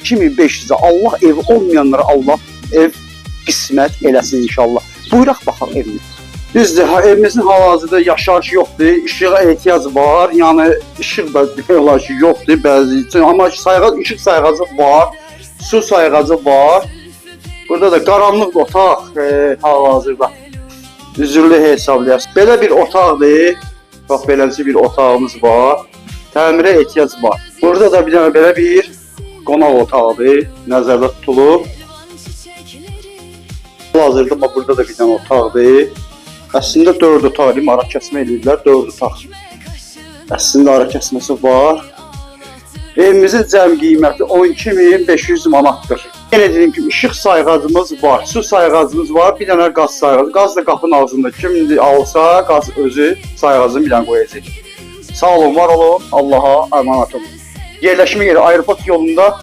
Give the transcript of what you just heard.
12.500'ə. Allah evi olmayanlara Allah ev qismət eləsin inşallah. Buyuraq baxaq evimiz. Düzdür, evimizin hal-hazırda yaşayış yoxdur, işığa ehtiyac var, yəni işıq da demək olar ki yoxdur bəzi üçün, amma işıq sayğacı var, su sayğacı var. Burada da qaranlıq otaq hal-hazırda üzürlü hesablayasın. Belə bir otaqdır, bax beləncə bir otağımız var, təmirə ehtiyac var. Burada da bir dənə belə bir qonaq otağıdır, nəzərdə tutulub. Hal-hazırda burada da bir dənə otaqdır. Əslində 4 otaq, ara kəsmə edirlər, 4 otaq. Əslində ara kəsməsi var. Evimizin cəm qiyməti 12.500 manatdır. Yenə dediyim kimi, işıq sayğacımız var, su sayğacımız var, bir dənə qaz sayğacı. Qaz da qapının ağzında. Kim alsa, qaz özü sayğacını bir dənə qoyacaq. Sağ olun, var olun, Allaha əmanət olun. Yerləşmə yeri Aeroport yolunda.